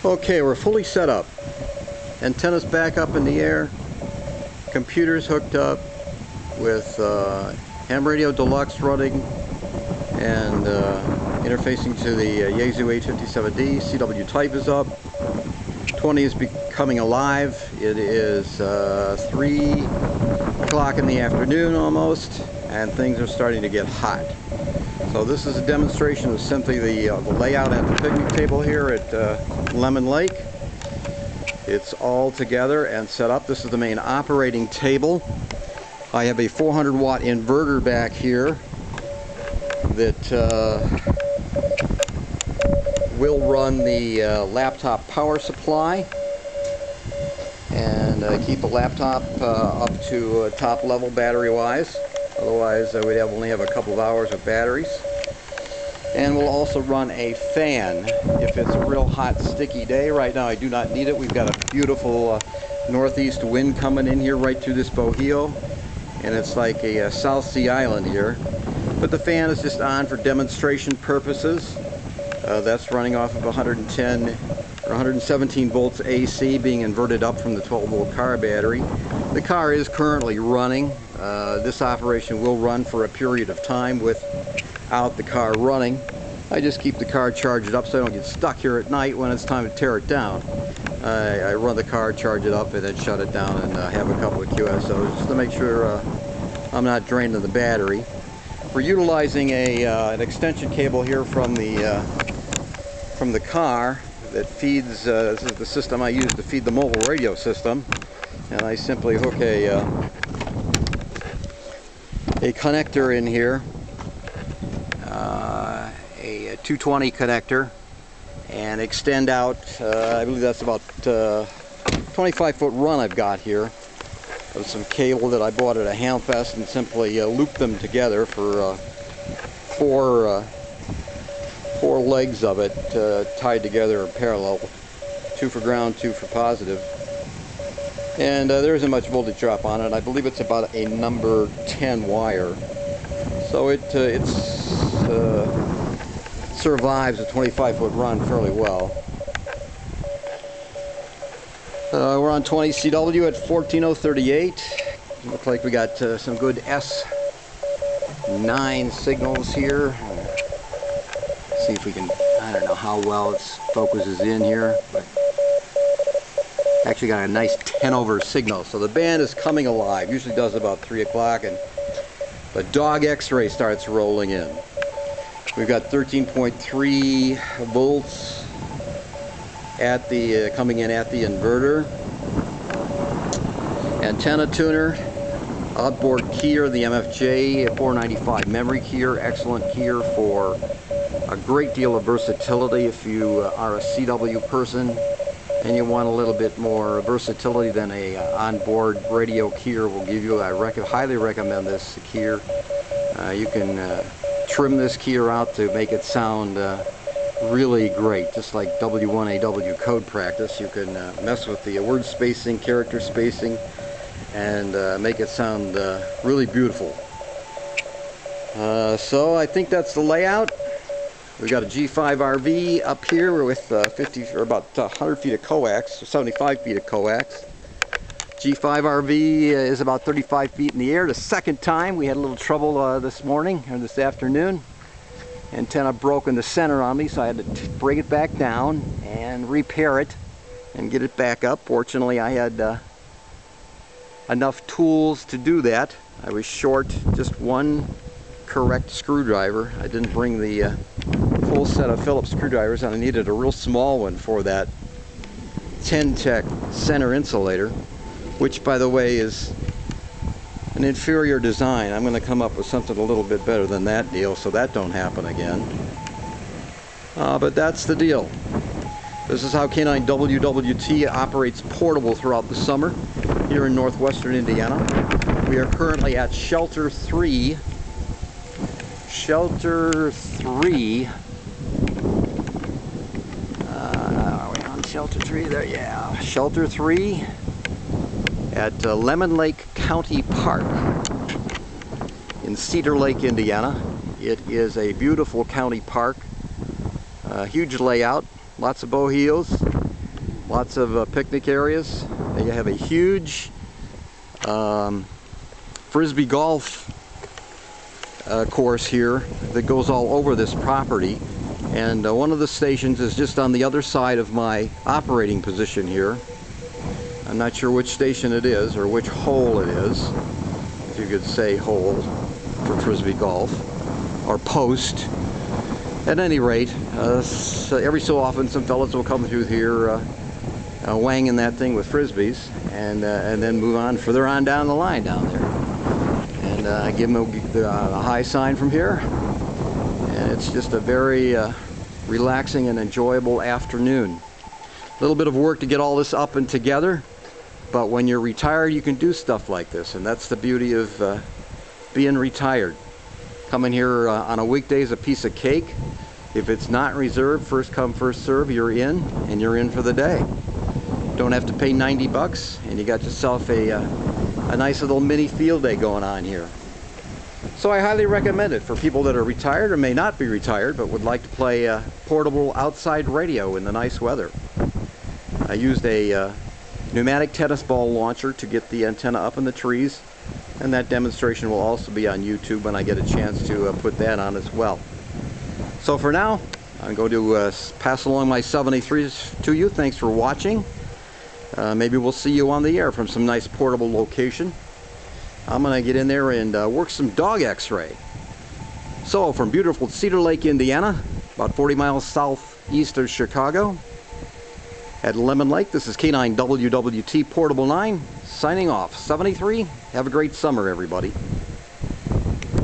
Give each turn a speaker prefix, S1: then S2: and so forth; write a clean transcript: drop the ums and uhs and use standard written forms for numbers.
S1: Okay, we're fully set up. Antennas back up in the air. Computers hooked up with ham radio deluxe running and interfacing to the Yaesu 857D. CW type is up. 20 is becoming alive. It is 3 o'clock in the afternoon almost, and things are starting to get hot. So this is a demonstration of simply the layout at the picnic table here at Lemon Lake. It's all together and set up. This is the main operating table. I have a 400 watt inverter back here that will run the laptop power supply and keep the laptop up to top level battery wise. Otherwise we'd only have a couple of hours of batteries. And we'll also run a fan if it's a real hot sticky day. Right now I do not need it. We've got a beautiful northeast wind coming in here right through this bohio, and it's like a South Sea island here. But the fan is just on for demonstration purposes. That's running off of 110 or 117 volts AC, being inverted up from the 12 volt car battery. The car is currently running. This operation will run for a period of time without the car running. I just keep the car charged up so I don't get stuck here at night when it's time to tear it down. I run the car, charge it up, and then shut it down and have a couple of QSOs just to make sure I'm not draining the battery. We're utilizing an extension cable here from the car that feeds, this is the system I use to feed the mobile radio system, and I simply hook a connector in here, a 220 connector, and extend out, I believe that's about 25-foot run I've got here of some cable that I bought at a Hamfest, and simply loop them together for four legs of it tied together in parallel, 2 for ground, 2 for positive. And there isn't much voltage drop on it. I believe it's about a number 10 wire, so it survives a 25-foot run fairly well. We're on 20 CW at 14038. Looks like we got some good S9 signals here. See if we can, I don't know how well it focuses in here, but actually got a nice 10 over signal. So the band is coming alive. Usually does about 3 o'clock, and the dog X-ray starts rolling in. We've got 13.3 volts at the coming in at the inverter. Antenna tuner, outboard keyer, the MFJ 495 memory keyer, excellent keyer for a great deal of versatility. If you are a CW person and you want a little bit more versatility than a onboard radio keyer will give you, I highly recommend this keyer. You can trim this keyer out to make it sound really great, just like W1AW code practice. You can mess with the word spacing, character spacing, and make it sound really beautiful. So I think that's the layout. We've got a G5RV up here with 50 or about 100 feet of coax, 75 feet of coax. G5RV is about 35 feet in the air. The second time we had a little trouble this morning or this afternoon. Antenna broke in the center on me, so I had to bring it back down and repair it and get it back up. Fortunately, I had enough tools to do that. I was short just one correct screwdriver. I didn't bring the full set of Phillips screwdrivers, and I needed a real small one for that 10-tech center insulator, which, by the way, is an inferior design. I'm going to come up with something a little bit better than that deal, so that don't happen again. But that's the deal. This is how K9 WWT operates portable throughout the summer here in northwestern Indiana. We are currently at Shelter 3. Shelter 3. Are we on Shelter 3 there? Yeah. Shelter 3 at Lemon Lake County Park in Cedar Lake, Indiana. It is a beautiful county park, huge layout, lots of bohemios, lots of picnic areas. They have a huge frisbee golf course here that goes all over this property, and one of the stations is just on the other side of my operating position here. I'm not sure which station it is or which hole it is, if you could say hole for frisbee golf, or post. At any rate, so every so often some fellas will come through here wanging that thing with frisbees, and then move on further on down the line down there. And I give them a high sign from here, and it's just a very relaxing and enjoyable afternoon. A little bit of work to get all this up and together, but when you're retired you can do stuff like this, and that's the beauty of being retired. Coming here on a weekday is a piece of cake. If it's not reserved, first come first serve, you're in, and you're in for the day. Don't have to pay 90 bucks, and you got yourself a nice little mini field day going on here. So I highly recommend it for people that are retired or may not be retired but would like to play portable outside radio in the nice weather. I used a pneumatic tennis ball launcher to get the antenna up in the trees, and that demonstration will also be on YouTube when I get a chance to put that on as well. So for now, I'm going to pass along my 73s to you. Thanks for watching. Maybe we'll see you on the air from some nice portable location. I'm going to get in there and work some dog x-ray. So from beautiful Cedar Lake, Indiana, about 40 miles southeast of Chicago, at Lemon Lake, this is K9WWT Portable 9, signing off. 73, have a great summer, everybody.